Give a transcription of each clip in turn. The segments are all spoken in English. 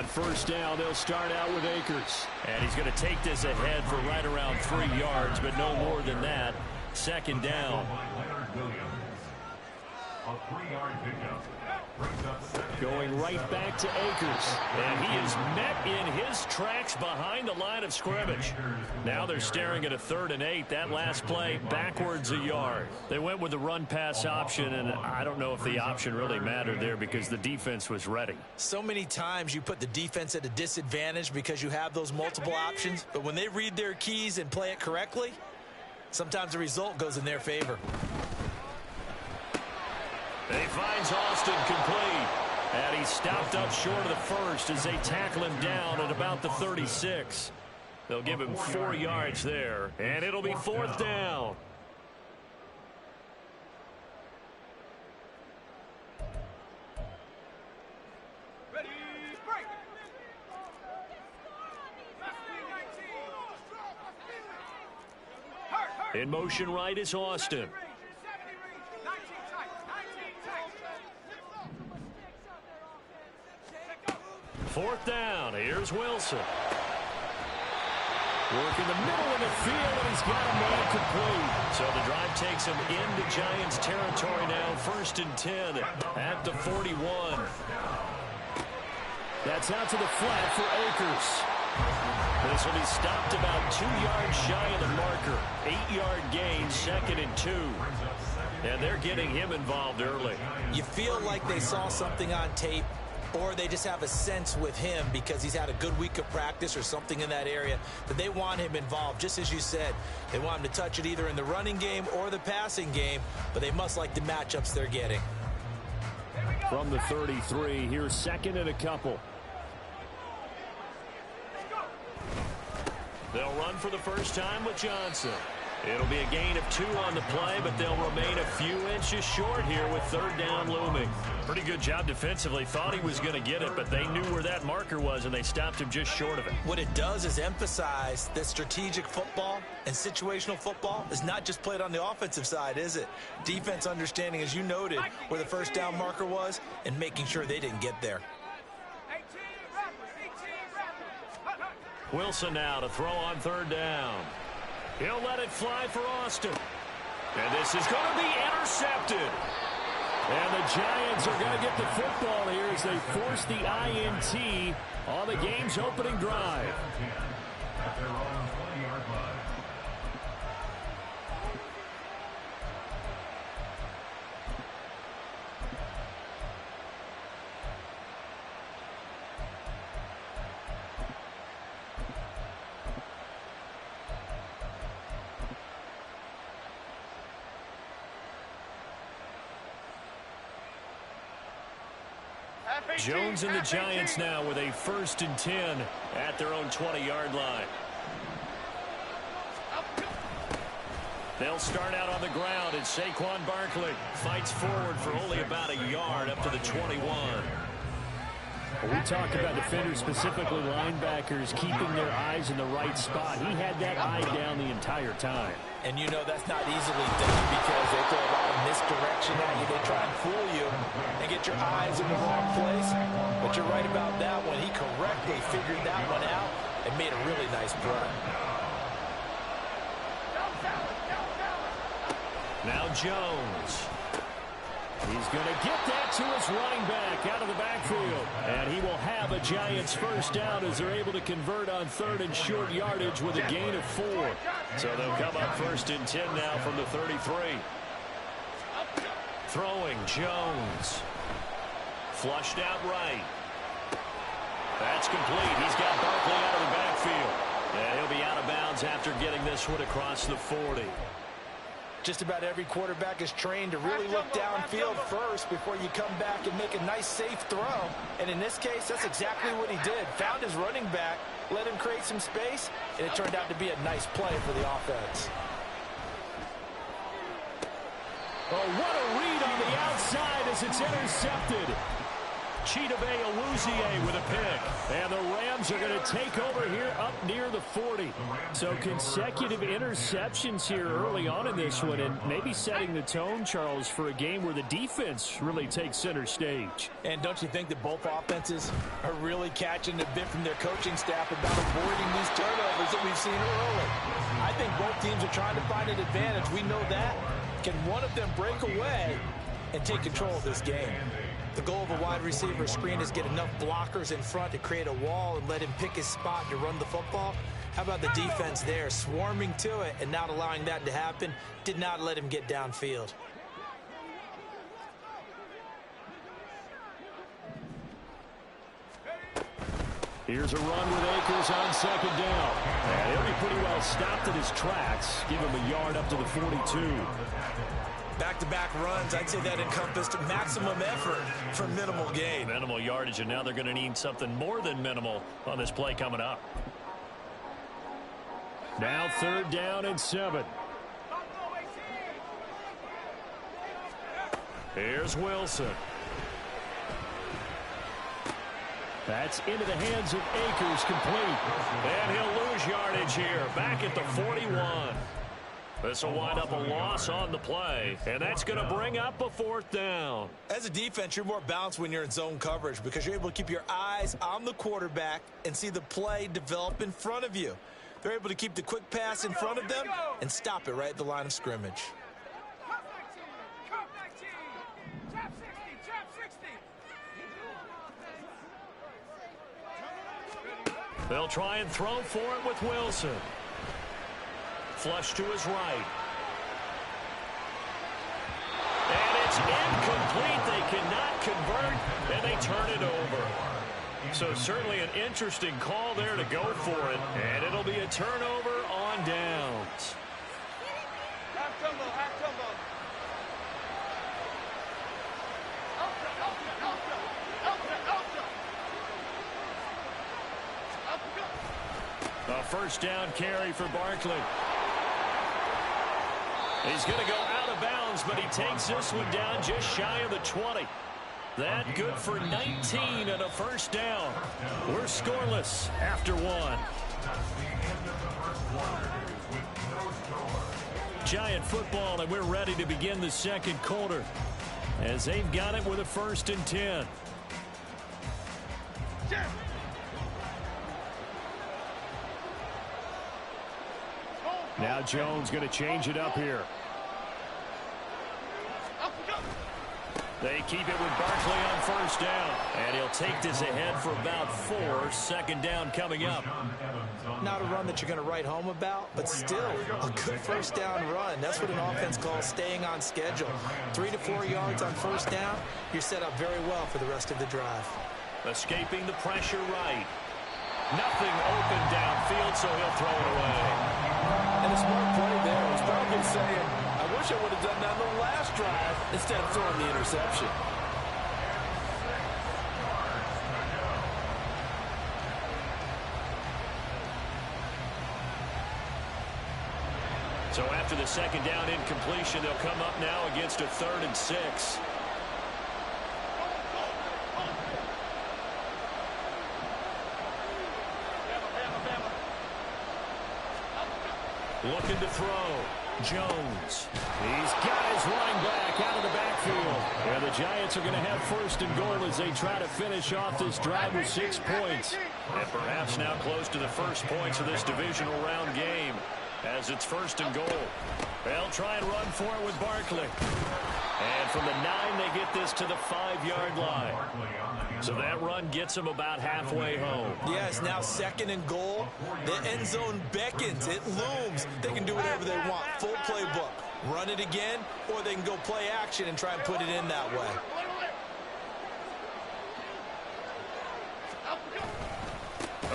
On first down, they'll start out with Akers. And he's going to take this ahead for right around 3 yards, but no more than that. Second down. A 3-yard pickup. Going right back to Akers. And he is met in his tracks behind the line of scrimmage. Now they're staring at a 3rd and 8. That last play, backwards a yard. They went with the run-pass option, and I don't know if the option really mattered there because the defense was ready. So many times you put the defense at a disadvantage because you have those multiple options, but when they read their keys and play it correctly, sometimes the result goes in their favor. He finds Austin complete. And he's stopped up short of the first as they tackle him down at about the 36. They'll give him 4 yards there, and it'll be 4th down. In motion right is Austin. 4th down. Here's Wilson. Working the middle of the field, and he's got a man complete. So the drive takes him into Giants territory now. 1st and 10 at the 41. That's out to the flat for Akers. This will be stopped about 2 yards shy of the marker. 8-yard gain, 2nd and 2. And they're getting him involved early. You feel like they saw something on tape, or they just have a sense with him because he's had a good week of practice or something in that area that they want him involved. Just as you said, they want him to touch it either in the running game or the passing game, but they must like the matchups they're getting. From the 33, here's 2nd and a couple. They'll run for the first time with Johnson. It'll be a gain of 2 on the play, but they'll remain a few inches short here with 3rd down looming. Pretty good job defensively. Thought he was going to get it, but they knew where that marker was, and they stopped him just short of it. What it does is emphasize that strategic football and situational football is not just played on the offensive side, is it? Defense understanding, as you noted, where the first down marker was and making sure they didn't get there. Wilson now to throw on 3rd down. He'll let it fly for Austin. And this is going to be intercepted. And the Giants are going to get the football here as they force the INT on the game's opening drive. At their own 20-yard line. Jones and the Giants now with a 1st and 10 at their own 20-yard line. They'll start out on the ground, and Saquon Barkley fights forward for only about a yard up to the 21. We talk about defenders, specifically linebackers, keeping their eyes in the right spot. He had that eye down the entire time. And you know that's not easily done because they throw a lot of misdirection at you. They try and fool you and get your eyes in the wrong place. But you're right about that one. He correctly figured that one out and made a really nice play. Now Jones. He's going to get that to his running back out of the backfield. And he will have a Giants first down as they're able to convert on 3rd and short yardage with a gain of 4. So they'll come up 1st and 10 now from the 33. Throwing Jones. Flushed out right. That's complete. He's got Barkley out of the backfield. And he'll be out of bounds after getting this one across the 40. Just about every quarterback is trained to really look downfield first before you come back and make a nice, safe throw. And in this case, that's exactly what he did. Found his running back, let him create some space, and it turned out to be a nice play for the offense. Oh, what a read on the outside as it's intercepted. Chidobe Awuzie with a pick. And the Rams are going to take over here up near the 40. So consecutive interceptions here early on in this one, and maybe setting the tone, Charles, for a game where the defense really takes center stage. And don't you think that both offenses are really catching a bit from their coaching staff about avoiding these turnovers that we've seen early? I think both teams are trying to find an advantage. We know that. Can one of them break away and take control of this game? The goal of a wide receiver screen is get enough blockers in front to create a wall and let him pick his spot to run the football. How about the defense there, swarming to it and not allowing that to happen? Did not let him get downfield. Here's a run with Akers on second down. And he'll be pretty well stopped in his tracks. Give him a yard up to the 42. Back-to-back runs, I'd say that encompassed maximum effort for minimal gain. Minimal yardage, and now they're going to need something more than minimal on this play coming up. Now 3rd down and 7. Here's Wilson. That's into the hands of Akers, complete. And he'll lose yardage here, back at the 41. This will wind up a loss on the play, and that's going to bring up a 4th down. As a defense, you're more balanced when you're in zone coverage because you're able to keep your eyes on the quarterback and see the play develop in front of you. They're able to keep the quick pass in front of them and stop it right at the line of scrimmage. They'll try and throw for it with Wilson. Flush to his right. And it's incomplete. They cannot convert, and they turn it over. So certainly an interesting call there to go for it, and it'll be a turnover on downs. A 1st down carry for Barkley. He's going to go out of bounds, but he takes this one down just shy of the 20. That good for 19 and a 1st down. We're scoreless after 1. Giant football, and we're ready to begin the 2nd quarter as they've got it with a 1st and 10. Now Jones going to change it up here. They keep it with Barkley on 1st down. And he'll take this ahead for about 4. 2nd down coming up. Not a run that you're going to write home about, but still a good 1st down run. That's what an offense calls staying on schedule. 3 to 4 yards on 1st down. You're set up very well for the rest of the drive. Escaping the pressure right. Nothing open downfield, so he'll throw it away. And a smart play there. He's probably saying, I wish I would have done that on the last drive instead of throwing the interception. So after the 2nd down incompletion, they'll come up now against a 3rd and 6. Looking to throw. Jones. He's got his running back out of the backfield. And the Giants are going to have 1st and goal as they try to finish off this drive with 6 points. And perhaps now close to the first points of this divisional round game as it's 1st and goal. They'll try and run for it with Barkley. And from the 9, they get this to the 5-yard line. So that run gets them about halfway home. Yes, now 2nd and goal. The end zone beckons. It looms. They can do whatever they want. Full playbook. Run it again, or they can go play action and try and put it in that way.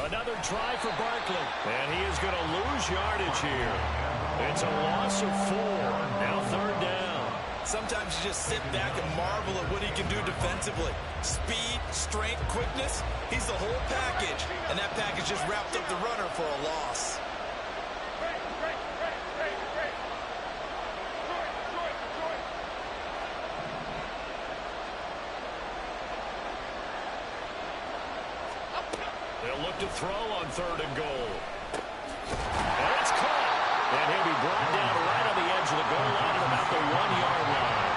Another try for Barkley. And he is going to lose yardage here. It's a loss of 4. Now 3rd down. Sometimes you just sit back and marvel at what he can do defensively. Speed, strength, quickness. He's the whole package. And that package just wrapped up the runner for a loss. throw on 3rd and goal. And it's caught. And he'll be brought down right on the edge of the goal line at about the 1-yard line.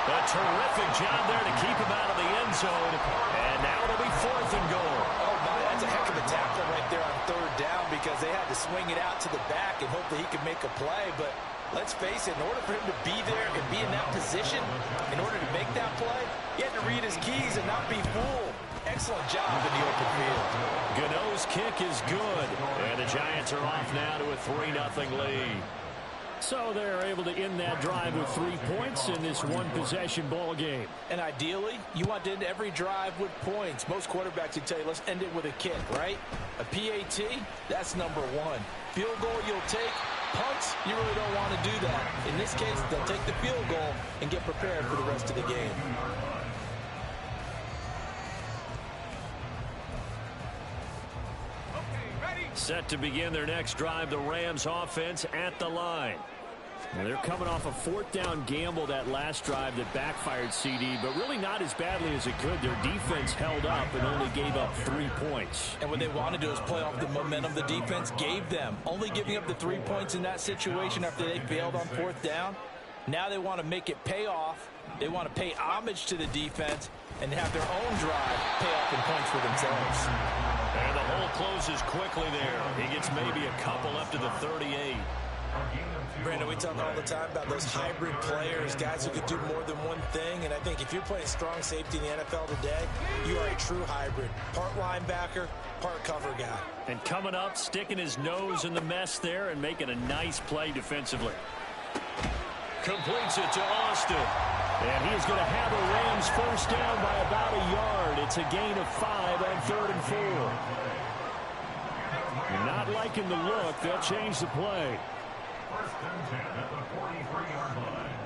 A terrific job there to keep him out of the end zone. And now it'll be 4th and goal. Oh, my, that's a heck of a tackle right there on 3rd down because they had to swing it out to the back and hope that he could make a play. But let's face it, in order for him to be there and be in that position, in order to make that play, he had to read his keys and not be fooled. Excellent job in the open field. Gano's kick is good. And the Giants are off now to a 3-0 lead. So they're able to end that drive with 3 points in this one-possession ball game. And ideally, you want to end every drive with points. Most quarterbacks would tell you, let's end it with a kick, right? A PAT, that's number 1. Field goal you'll take. Punts, you really don't want to do that. In this case, they'll take the field goal and get prepared for the rest of the game. Set to begin their next drive, the Rams offense at the line. Now they're coming off a 4th down gamble that last drive that backfired CD, but really not as badly as it could. Their defense held up and only gave up 3 points. And what they want to do is play off the momentum the defense gave them. Only giving up the 3 points in that situation after they failed on 4th down. Now they want to make it pay off. They want to pay homage to the defense and have their own drive pay off in points for themselves. And the hole closes quickly there. He gets maybe a couple up to the 38. Brandon, we talk all the time about those hybrid players, guys who could do more than one thing. And I think if you're playing strong safety in the NFL today, you are a true hybrid. Part linebacker, part cover guy. And coming up, sticking his nose in the mess there and making a nice play defensively. Completes it to Austin. And he is going to have a Rams first down by about a yard. It's a gain of 5 on 3rd and 4. Not liking the look. They'll change the play. 1st and 10 at the 43-yard line.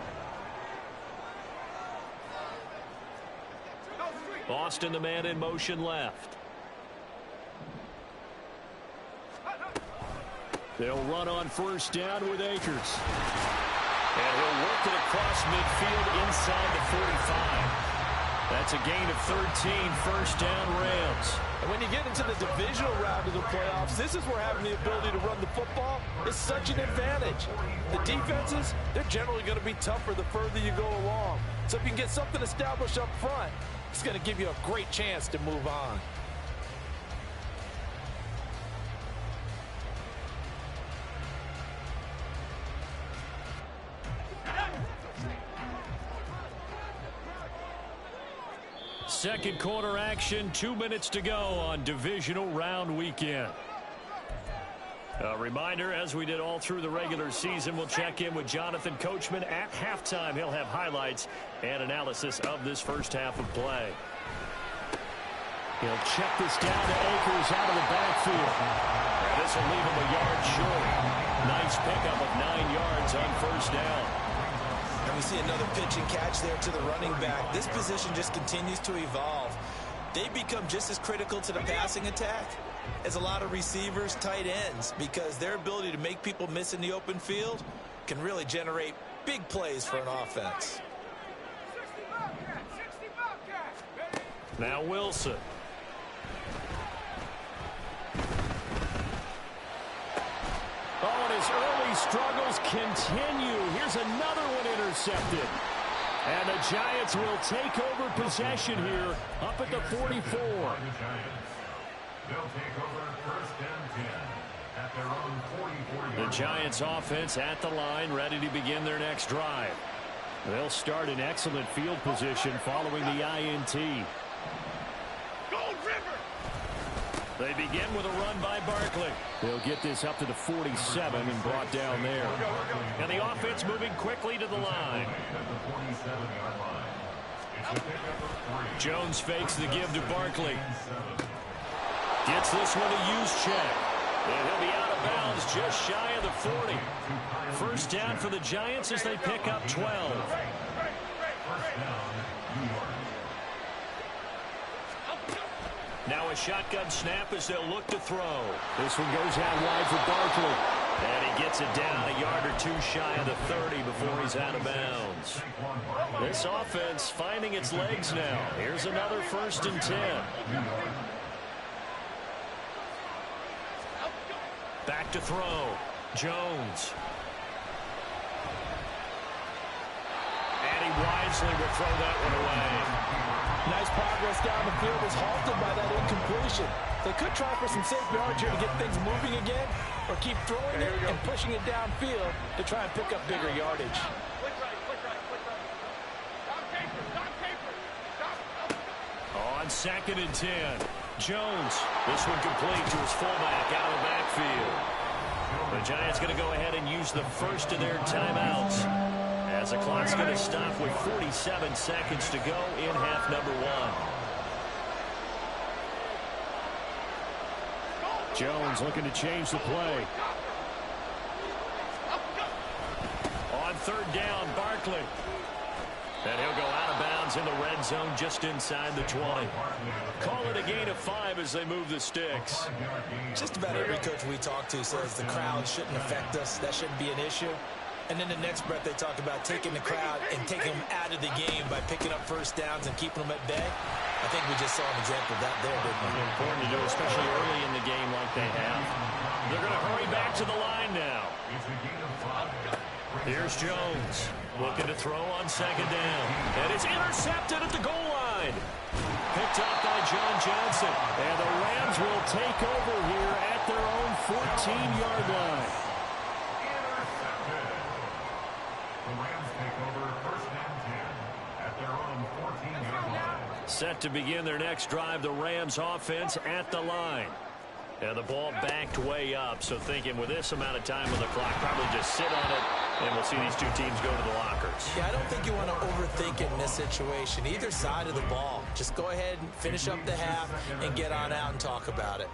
Austin, the man in motion left. They'll run on 1st down with Akers. And he'll work it across midfield inside the 45. That's a gain of 13, 1st down Rams. And when you get into the divisional round of the playoffs, this is where having the ability to run the football is such an advantage. The defenses, they're generally going to be tougher the further you go along. So if you can get something established up front, it's going to give you a great chance to move on. Second quarter action, 2 minutes to go on divisional round weekend. A reminder, as we did all through the regular season, we'll check in with Jonathan Coachman at halftime. He'll have highlights and analysis of this first half of play. He'll check this down to Akers out of the backfield. And this will leave him a yard short. Nice pickup of 9 yards on 1st down. And we see another pitch and catch there to the running back. This position just continues to evolve. They become just as critical to the passing attack as a lot of receivers, tight ends, because their ability to make people miss in the open field can really generate big plays for an offense. Now Wilson. Oh, and his early struggles continue. Here's another one intercepted. And the Giants will take over possession here up at the 44. They'll take over 1st and 10 at their own 44-yard line. The Giants offense at the line, ready to begin their next drive. They'll start in excellent field position following the INT. They begin with a run by Barkley. They'll get this up to the 47 and brought down there. And the offense moving quickly to the line. Jones fakes the give to Barkley. Gets this one a use check. And he'll be out of bounds just shy of the 40. First down for the Giants as they pick up 12. Now a shotgun snap as they'll look to throw. This one goes out wide for Barkley. And he gets it down a yard or two shy of the 30 before he's out of bounds. This offense finding its legs now. Here's another 1st and 10. Back to throw. Jones. And he wisely will throw that one away. Nice progress down the field was halted by that incompletion. They could try for some safe yards here to get things moving again, or keep throwing it and pushing it downfield to try and pick up bigger yardage. On 2nd and 10. Jones. This one complete to his fullback out of the backfield. The Giants going to go ahead and use the first of their timeouts, as the clock's going to stop with 47 seconds to go in half number 1. Jones looking to change the play. On 3rd down, Barkley. And he'll go out of bounds in the red zone just inside the 20. Call it a gain of 5 as they move the sticks. Just about every coach we talk to says the crowd shouldn't affect us. That shouldn't be an issue. And then the next breath they talk about taking the crowd and taking them out of the game by picking up first downs and keeping them at bay. I think we just saw an example of that there, didn't we? Important to do, especially early in the game like they have. They're going to hurry back to the line now. Here's Jones. Looking to throw on 2nd down. And it's intercepted at the goal line. Picked up by John Johnson. And the Rams will take over here at their own 14-yard line. Intercepted. The Rams take over 1st and 10 at their own 14-yard line. Set to begin their next drive, the Rams offense at the line. And the ball backed way up, so thinking with this amount of time on the clock, probably just sit on it, and we'll see these two teams go to the lockers. Yeah, I don't think you want to overthink it in this situation. Either side of the ball. Just go ahead and finish up the half and get on out and talk about it.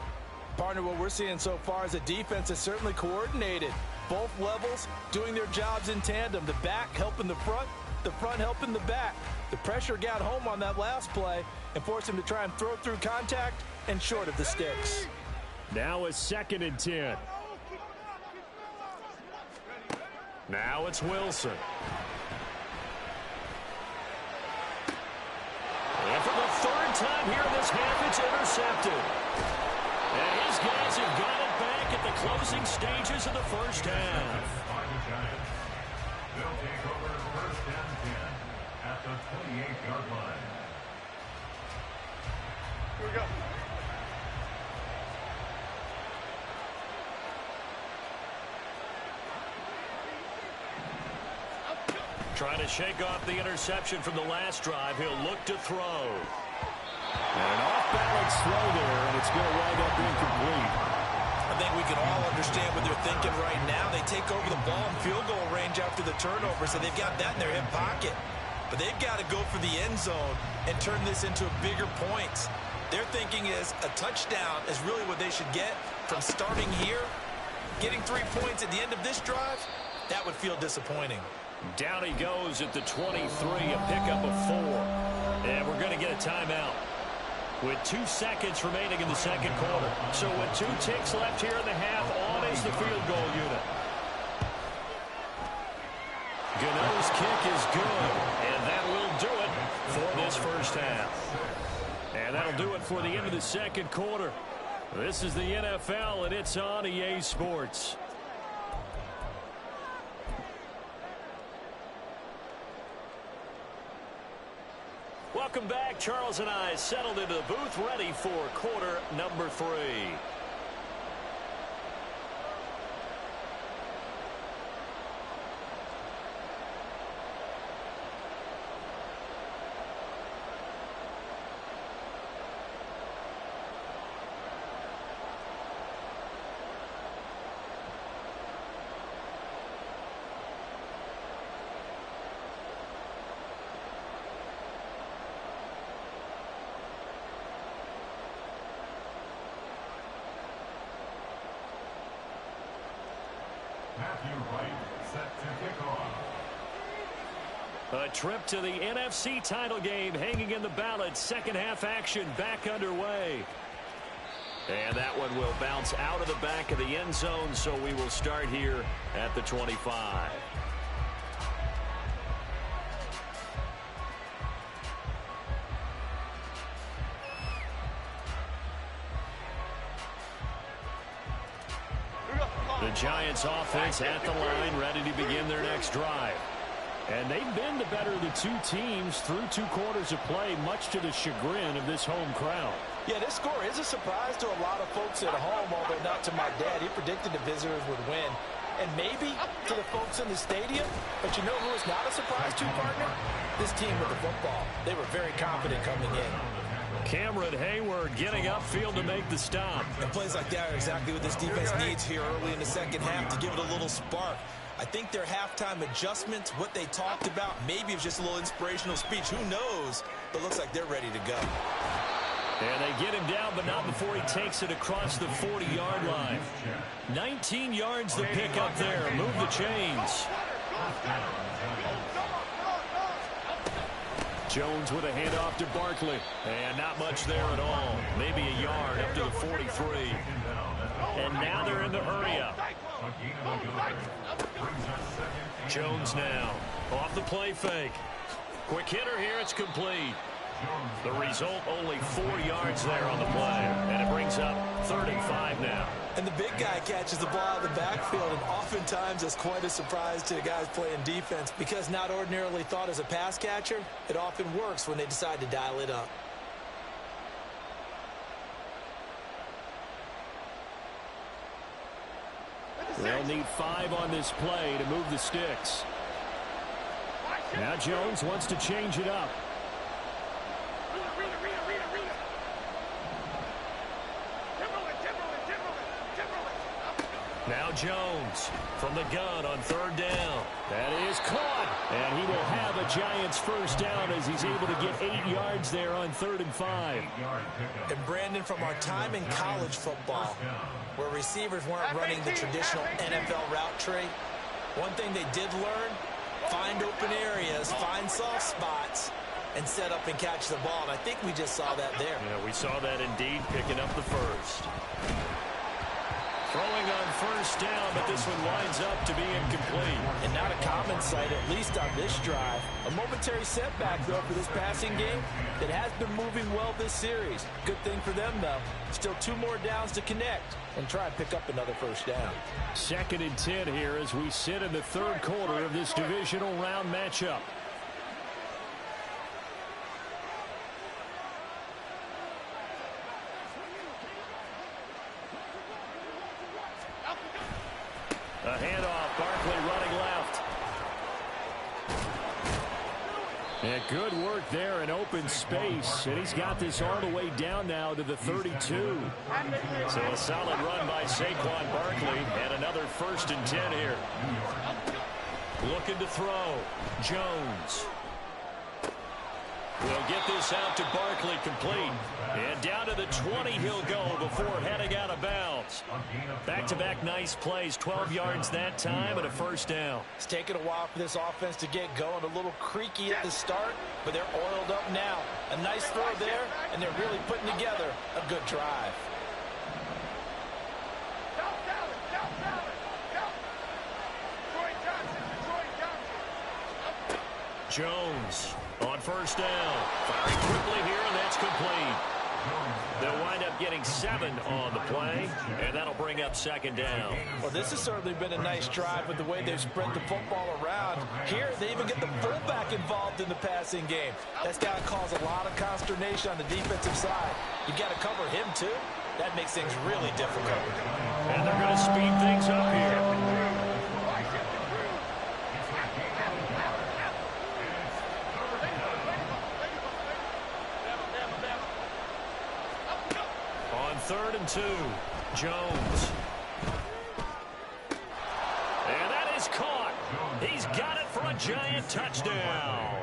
Partner, what we're seeing so far is a defense is certainly coordinated. Both levels doing their jobs in tandem. The back helping the front helping the back. The pressure got home on that last play and forced him to try and throw through contact and short of the sticks. Now it's 2nd and 10. Now it's Wilson. And for the 3rd time here in this half, it's intercepted. And his guys have got it back at the closing stages of the first half. By the Giants. They'll take over 1st and 10 at the 28-yard line. Here we go. Trying to shake off the interception from the last drive. He'll look to throw. And an off-balance throw there, and it's going to wind up incomplete. I think we can all understand what they're thinking right now. They take over the ball in field goal range after the turnover, so they've got that in their hip pocket. But they've got to go for the end zone and turn this into a bigger point. Their thinking is a touchdown is really what they should get from starting here. Getting 3 points at the end of this drive, that would feel disappointing. Down he goes at the 23, a pickup of 4. And we're going to get a timeout with 2 seconds remaining in the second quarter. So with 2 ticks left here in the half, on is the field goal unit. Gano's kick is good, and that will do it for this first half. And that'll do it for the end of the second quarter. This is the NFL, and it's on EA Sports. Welcome back. Charles and I settled into the booth, ready for quarter number 3. Matthew Wright set to kick off. A trip to the NFC title game hanging in the balance. Second half action back underway. And that one will bounce out of the back of the end zone, so we will start here at the 25. Here we go. The Giants offense at the line, ready to begin their next drive. And they've been the better of the two teams through 2 quarters of play, much to the chagrin of this home crowd. Yeah, this score is a surprise to a lot of folks at home, although not to my dad. He predicted the visitors would win. And maybe to the folks in the stadium, but you know who is not a surprise to, partner? This team with the football. They were very confident coming in. Cameron Hayward getting upfield to make the stop. And plays like that are exactly what this defense needs here early in the second half to give it a little spark. I think their halftime adjustments, what they talked about, maybe it's just a little inspirational speech. Who knows? But looks like they're ready to go. And they get him down, but not before he takes it across the 40-yard line. 19 yards to pick up there. Move the chains. Jones with a handoff to Barkley. And not much there at all. Maybe a yard up to the 43. And now they're in the hurry-up. Jones now off the play fake. Quick hitter here. It's complete. The result, only 4 yards there on the play. And it brings up 35 now. And the big guy catches the ball out of the backfield, and oftentimes it's quite a surprise to the guys playing defense because not ordinarily thought as a pass catcher, it often works when they decide to dial it up. They'll need 5 on this play to move the sticks. Now Jones wants to change it up. Now Jones from the gun on 3rd down. That is caught. And he will have a Giants first down as he's able to get 8 yards there on 3rd and 5. And Brandon, from our time in college football, where receivers weren't running the traditional NFL route tree, one thing they did learn, find open areas, find soft spots, and set up and catch the ball. And I think we just saw that there. Yeah, we saw that indeed, picking up the first. Throwing on 1st down, but this one winds up to be incomplete. And not a common sight, at least on this drive. A momentary setback, though, for this passing game that has been moving well this series. Good thing for them, though. Still 2 more downs to connect and try and pick up another first down. 2nd and 10 here as we sit in the 3rd quarter of this divisional round matchup. A handoff, Barkley running left. And good work there in open space. And he's got this all the way down now to the 32. So a solid run by Saquon Barkley. And another 1st and 10 here. Looking to throw. Jones. We'll get this out to Barkley, complete. And down to the 20 he'll go before heading out of bounds. Back-to-back nice plays, 12 yards that time and a first down. It's taken a while for this offense to get going. A little creaky at the start, but they're oiled up now. A nice throw there, and they're really putting together a good drive. Jones on 1st down. Firing quickly here, and that's complete. They'll wind up getting 7 on the play, and that'll bring up 2nd down. Well, this has certainly been a nice drive with the way they've spread the football around. Here, they even get the fullback involved in the passing game. That's got to cause a lot of consternation on the defensive side. You got to cover him, too. That makes things really difficult. And they're going to speed things up here. On 3rd and 2, Jones. And that is caught. He's got it for a Giant touchdown.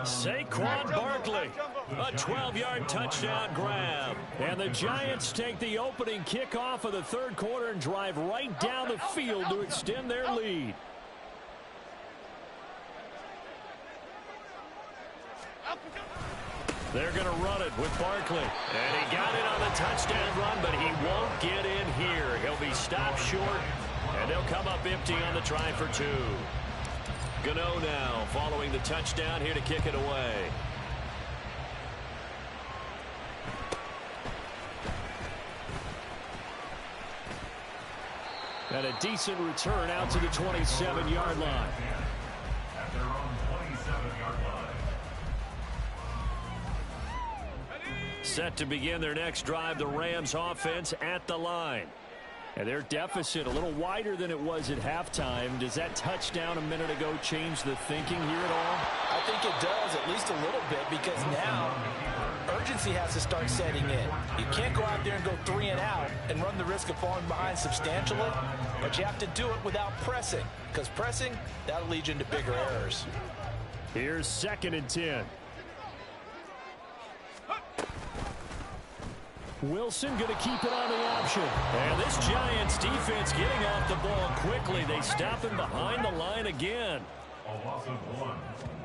Saquon Barkley, a 12-yard touchdown grab. And the Giants take the opening kickoff of the 3rd quarter and drive right down the field to extend their lead. They're going to run it with Barkley. And he got it on the touchdown run, but he won't get in here. He'll be stopped short, and they'll come up empty on the try for 2. Gano now following the touchdown here to kick it away. And a decent return out to the 27-yard line. At their own 27-yard line. Set to begin their next drive, the Rams offense at the line. And their deficit a little wider than it was at halftime. Does that touchdown a minute ago change the thinking here at all? I think it does, at least a little bit, because now urgency has to start setting in. You can't go out there and go 3 and out and run the risk of falling behind substantially, but you have to do it without pressing, because pressing, that'll lead you into bigger errors. Here's 2nd and 10. Wilson going to keep it on the option. And this Giants defense getting off the ball quickly. They stop him behind the line again. A loss of 1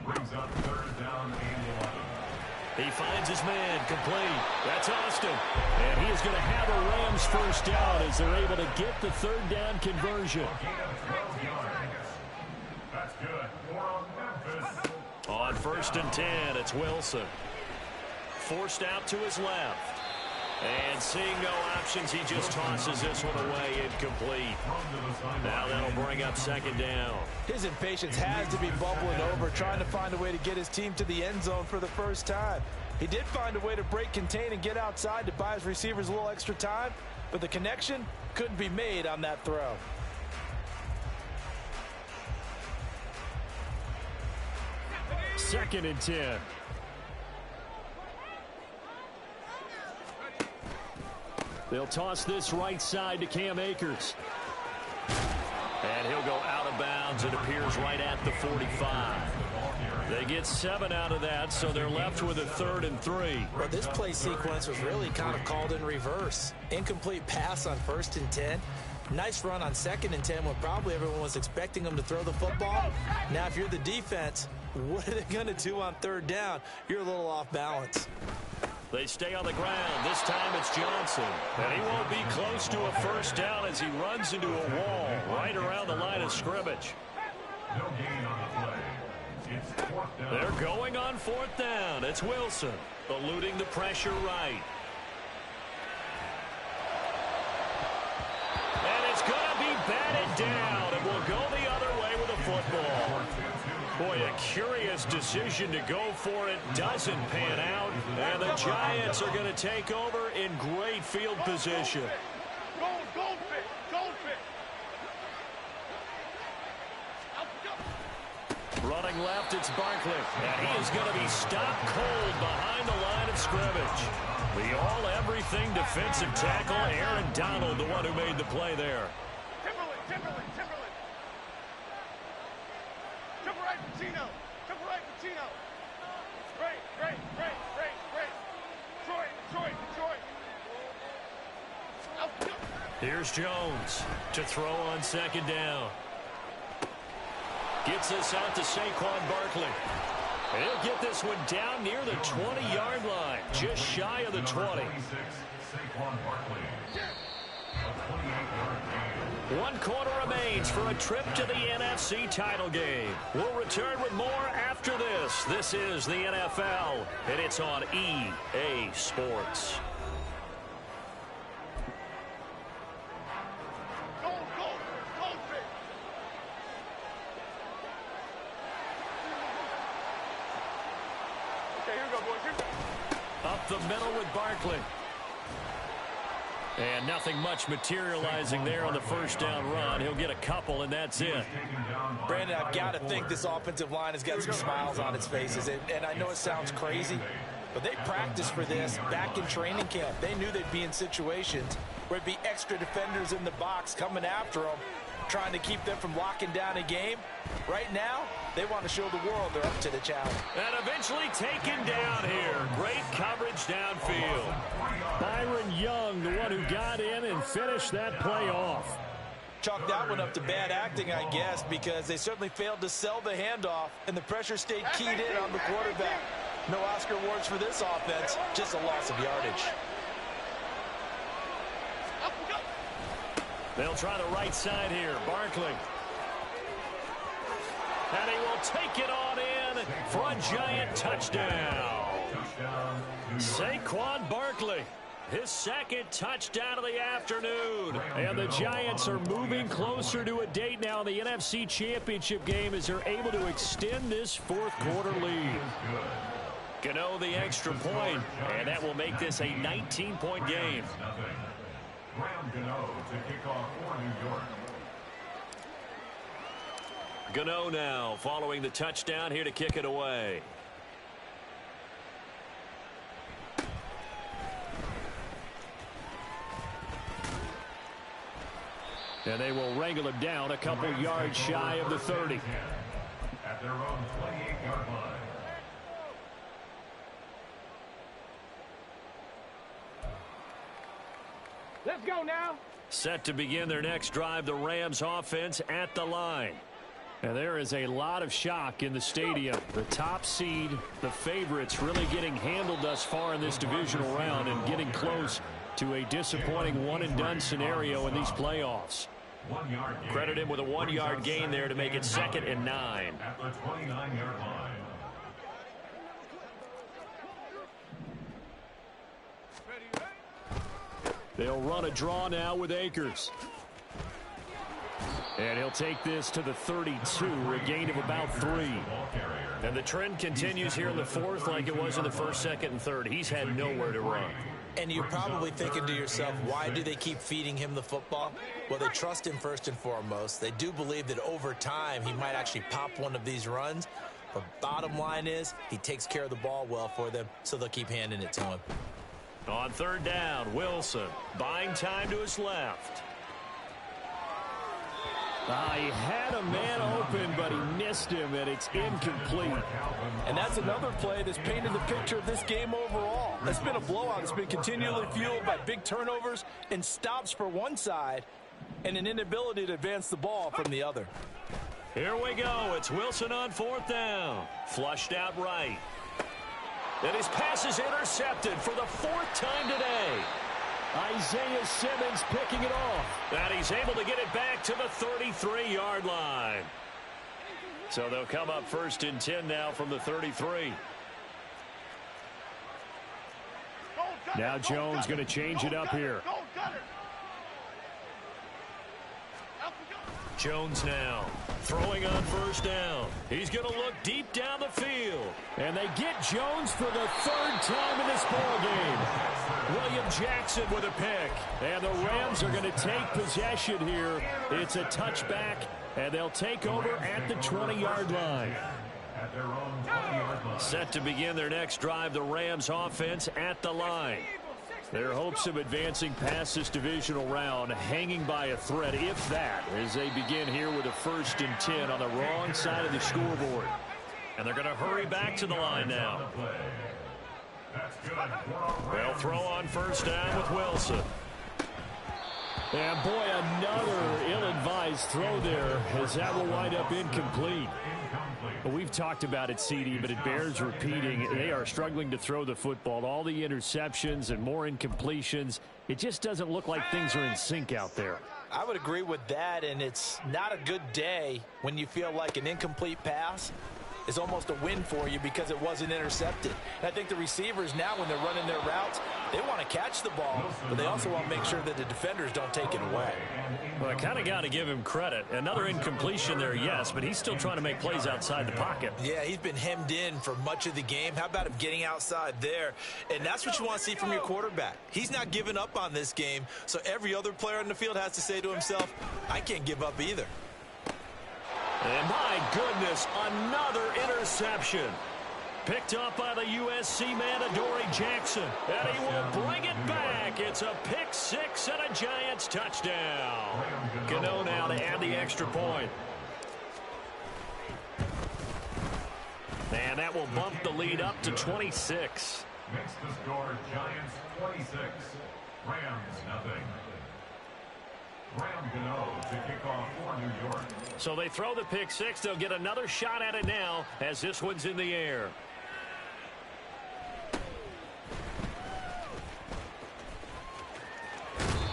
brings up 3rd down and 11. He finds his man complete. That's Austin. And he is going to have a Rams first down as they're able to get the 3rd down conversion. Gain of 12 yards. That's good for Memphis. On 1st and 10, it's Wilson. Forced out to his left. And seeing no options, he just tosses this one away incomplete. Now that'll bring up 2nd down. His impatience has to be bubbling over, trying to find a way to get his team to the end zone for the first time. He did find a way to break contain and get outside to buy his receivers a little extra time, but the connection couldn't be made on that throw. Second and 10. They'll toss this right side to Cam Akers. And he'll go out of bounds. It appears right at the 45. They get 7 out of that, so they're left with a 3rd and 3. Well, this play sequence was really kind of called in reverse. Incomplete pass on 1st and 10. Nice run on 2nd and 10 when probably everyone was expecting them to throw the football. Now, if you're the defense, what are they going to do on 3rd down? You're a little off balance. They stay on the ground. This time it's Johnson. And he won't be close to a first down as he runs into a wall right around the line of scrimmage. No gain on the play. It's 4th down. They're going on 4th down. It's Wilson eluding the pressure right. And it's going to be batted down. And will go the other way with a football. Boy, a curious decision to go for it. Doesn't pan out. And the Giants are going to take over in great field position. Running left, it's Barkley. And he is going to be stopped cold behind the line of scrimmage. The all-everything defensive tackle, Aaron Donald, the one who made the play there. Timberland. Triple right, Patino. Great. Detroit. Here's Jones to throw on 2nd down. Gets this out to Saquon Barkley. He'll get this one down near the 20-yard line, just shy of the 20. Saquon Barkley. A 28-yard gain. 1 quarter remains for a trip to the NFC title game. We'll return with more after this. This is the NFL, and it's on EA Sports. Up the middle with Barkley. And nothing much materializing there on the first down run. He'll get a couple, and that's it. Brandon, I've got to think this offensive line has got some smiles on its faces. And I know it sounds crazy, but they practiced for this back in training camp. They knew they'd be in situations where it'd be extra defenders in the box coming after them, trying to keep them from locking down a game. Right now, they want to show the world they're up to the challenge. And eventually taken down here. Great coverage downfield. Byron Young, the one who got in and finished that play off. Chalk that one up to bad acting, I guess, because they certainly failed to sell the handoff, and the pressure stayed keyed in on the quarterback. No Oscar awards for this offense, just a loss of yardage. They'll try the right side here. Barkley. And he will take it on in for a Giant touchdown. Saquon Barkley. his second touchdown of the afternoon. And the Giants are moving closer to a date now in the NFC Championship game as they're able to extend this fourth-quarter lead. Gano the extra point, and that will make this a 19-point game. Graham Gano to kick off for New York. Gano now following the touchdown here to kick it away. And they will wrangle him down a couple yards shy of the 30. At their own 28-yard line. Let's go now. Set to begin their next drive, the Rams offense at the line. And there is a lot of shock in the stadium. The top seed, the favorites, really getting handled thus far in this divisional round and getting close to a disappointing one-and-done scenario in these playoffs. Credit him with a 1-yard gain there to make it 2nd and 9. At the 29-yard line. They'll run a draw now with Akers. And he'll take this to the 32, a gain of about 3. And the trend continues here in the fourth like it was in the first, second, and third. He's had nowhere to run. And you're probably thinking to yourself, why do they keep feeding him the football? Well, they trust him first and foremost. They do believe that over time he might actually pop one of these runs. But bottom line is he takes care of the ball well for them, so they'll keep handing it to him. On third down, Wilson buying time to his left. He had a man open, but he missed him, and it's incomplete. And that's another play that's painted the picture of this game overall. It's been a blowout. It's been continually fueled by big turnovers and stops for one side and an inability to advance the ball from the other. Here we go. It's Wilson on fourth down. Flushed out right. And his pass is intercepted for the 4th time today. Isaiah Simmons picking it off. And he's able to get it back to the 33-yard line. So they'll come up 1st and 10 now from the 33. Now Jones going to change it up here. Jones now throwing on first down. He's going to look deep down the field. And they get Jones for the 3rd time in this ball game. William Jackson with a pick. And the Rams are going to take possession here. It's a touchback, and they'll take over at the 20-yard line. At their own 20-yard line. Set to begin their next drive, the Rams offense at the line. Their hopes of advancing past this divisional round hanging by a thread, if that, as they begin here with a 1st and 10 on the wrong side of the scoreboard. And they're going to hurry back to the line now. They'll throw on first down with Wilson. And boy, another ill-advised throw there, as that will wind up incomplete. Well, we've talked about it, CD, but it bears repeating. They are struggling to throw the football. All the interceptions and more incompletions. It just doesn't look like things are in sync out there. I would agree with that, and it's not a good day when you feel like an incomplete pass is almost a win for you because it wasn't intercepted. And I think the receivers now, when they're running their routes, they want to catch the ball, but they also want to make sure that the defenders don't take it away. Well, I kind of got to give him credit. Another incompletion there, yes, but he's still trying to make plays outside the pocket. Yeah, he's been hemmed in for much of the game. How about him getting outside there? And that's what you want to see from your quarterback. He's not giving up on this game, so every other player on the field has to say to himself, I can't give up either. And my goodness, another interception. Picked up by the USC man, Adoree Jackson. And he will bring it back. It's a pick six and a Giants touchdown. Gano now to add the extra point. And that will bump the lead up to 26. Makes the score Giants 26. Rams nothing. Graham Gano to kick off for New York. So they throw the pick six. They'll get another shot at it now as this one's in the air.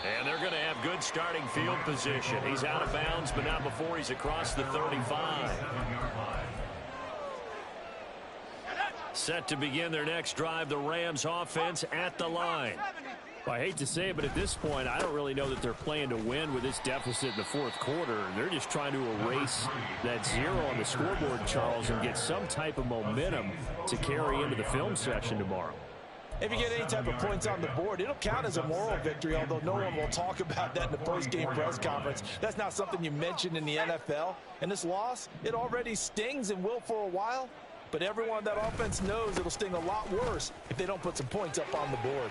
And they're going to have good starting field position. He's out of bounds, but not before he's across the 35. Set to begin their next drive, the Rams offense at the line. I hate to say it, but at this point, I don't really know that they're playing to win with this deficit in the fourth quarter. They're just trying to erase that zero on the scoreboard, Charles, and get some type of momentum to carry into the film session tomorrow. If you get any type of points on the board, it'll count as a moral victory, although no one will talk about that in the post-game press conference. That's not something you mentioned in the NFL. And this loss, it already stings and will for a while. But everyone on that offense knows it'll sting a lot worse if they don't put some points up on the board.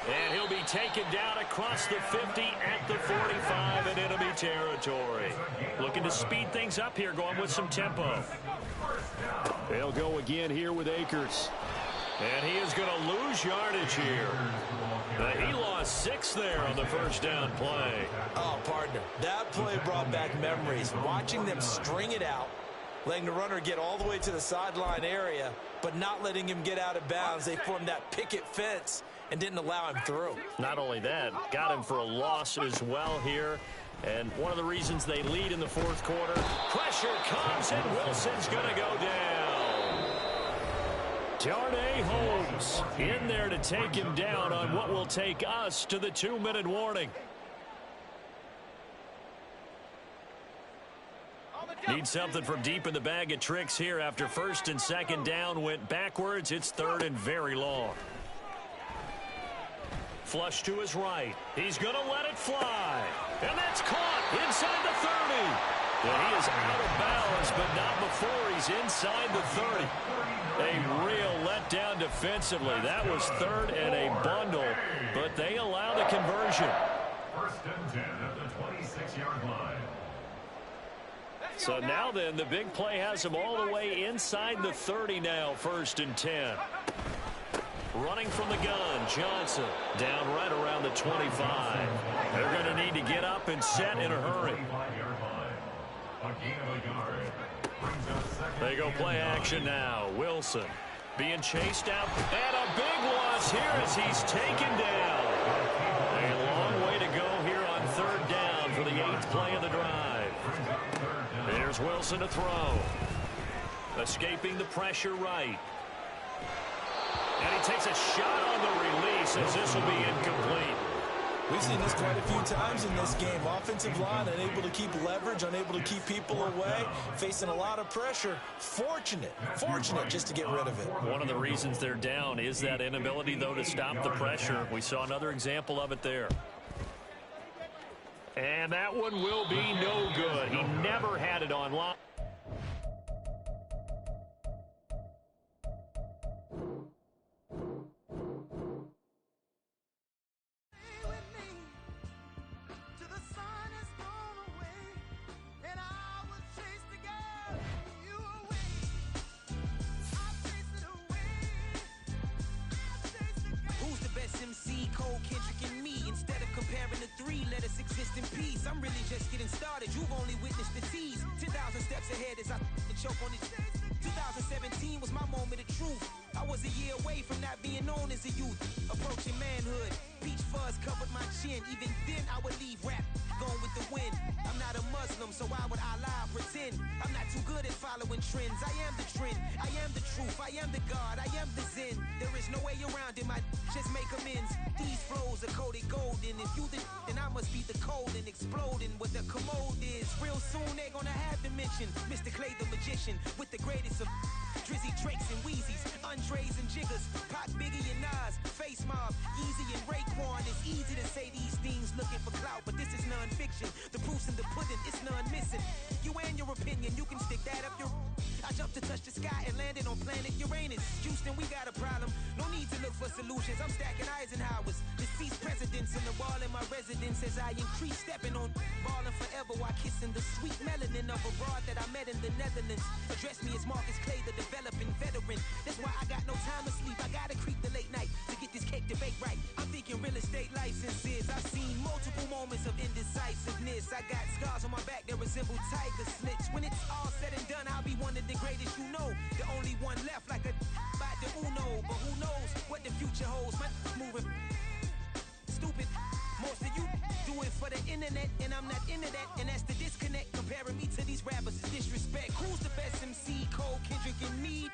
And he'll be taken down across the 50 at the 45 in enemy territory. Looking to speed things up here, going with some tempo. They'll go again here with Akers. And he is going to lose yardage here. He lost 6 there on the first down play. Oh, partner, that play brought back memories. Watching them string it out, letting the runner get all the way to the sideline area, but not letting him get out of bounds. They formed that picket fence and didn't allow him through. Not only that, got him for a loss as well here. And one of the reasons they lead in the fourth quarter, pressure comes and Wilson's going to go down. Darnay Holmes in there to take him down on what will take us to the 2-minute warning. Need something from deep in the bag of tricks here after first and second down went backwards. It's third and very long. Flush to his right. He's going to let it fly. And that's caught inside the 30. Well, he is out of bounds, but not before he's inside the 30. A real letdown defensively. That was third and a bundle, but they allow the conversion. First and 10 at the 26-yard line. So now then, the big play has him all the way inside the 30 now, first and 10. Running from the gun, Johnson down right around the 25. They're going to need to get up and set in a hurry. They go play action now. Wilson being chased out. And a big loss here as he's taken down. A long way to go here on third down for the 8th play of the drive. There's Wilson to throw. Escaping the pressure right. And he takes a shot on the release as this will be incomplete. We've seen this quite a few times in this game. Offensive line unable to keep leverage, unable to keep people away, facing a lot of pressure. Fortunate just to get rid of it. One of the reasons they're down is that inability, though, to stop the pressure. We saw another example of it there. And that one will be no good. He never had it on line. Exist in peace. I'm really just getting started. You've only witnessed the tease. 10,000 steps ahead as I choke on it. 2017 was my moment of truth. I was a year away from not being known as a youth. Approaching manhood. Peach fuzz covered my chin. Even then I would leave rap going with the wind. I'm not a Muslim, so why would Allah pretend? I'm not too good at following trends. I am the trend. I am the truth. I am the God. I am the Zen. There is no way around it. I just make amends. These flows are coated golden. If you the then I must be the cold and exploding what the commode is. Real soon they're gonna have to mention Mr. Clay the magician with the greatest of Drizzy, Drakes, and Wheezies, Andres and Jiggers, Pac, Biggie, and Nas, Face Mob, Easy and Raekwon. It's easy to say these things looking for clout, but this is non-fiction. The proof's in the pudding, it's none missing. You and your opinion, you can stick that up your... I jumped to touch the sky and landed on planet Uranus. Houston, we got a problem. No need to look for solutions. I'm stacking Eisenhower's. Deceased presidents in the wall in my residence as I increase stepping on balling forever while kissing the sweet melanin of a broad that I met in the Netherlands. Address me as Marcus Clay, the developing veteran. That's why I got no time to sleep. I gotta creep the late night to get this cake to bake right. I'm thinking real estate licenses. I've seen multiple moments of indecisiveness. I got scars on my back that resemble tiger slits. When it's all said and done, I'll be one of the greatest you know. The only one left like a by the Uno. But who knows what the future holds. My moving stupid. Most of you do it for the internet, and I'm not into that. And that's the disconnect. Comparing me to these rappers is disrespect. Who's the best MC? Cole, Kendrick, and me?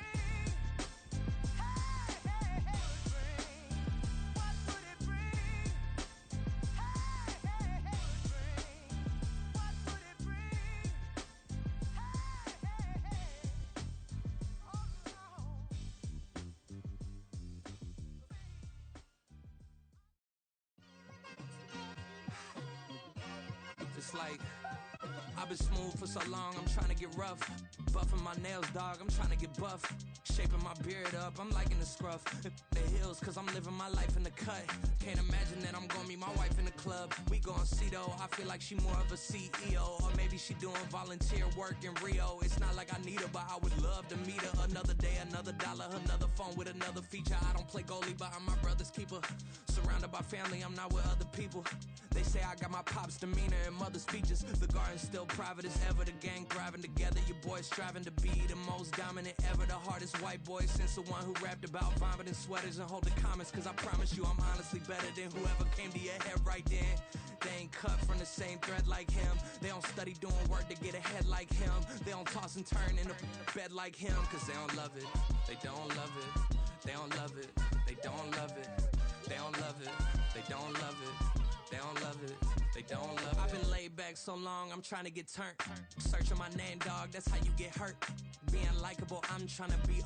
It's like I've been smooth for so long, I'm trying to get rough. Buffing my nails, dog, I'm trying to get buff. Shaping my beard up, I'm liking the scruff. The hills, cause I'm living my life in the cut. Can't imagine that I'm gonna meet my wife in the club. We gon' see though, I feel like she more of a CEO. Or maybe she doing volunteer work in Rio. It's not like I need her, but I would love to meet her. Another day, another dollar, another phone with another feature. I don't play goalie, but I'm my brother's keeper. Surrounded by family, I'm not with other people. They say I got my pop's demeanor and mother's features. The garden's still private as ever. The gang thriving together. Your boys striving to be the most dominant ever. The hardest white boy since the one who rapped about vomiting sweaters and hold the comments. Cause I promise you I'm honestly better than whoever came to your head right then. They ain't cut from the same thread like him. They don't study doing work to get ahead like him. They don't toss and turn in the bed like him. Cause they don't love it. They don't love it. They don't love it. They don't love it. They don't love it. They don't love it. They don't love it. They don't love it. I've been laid back so long, I'm trying to get turned. Searching my name, dog, that's how you get hurt. Being likable, I'm trying to be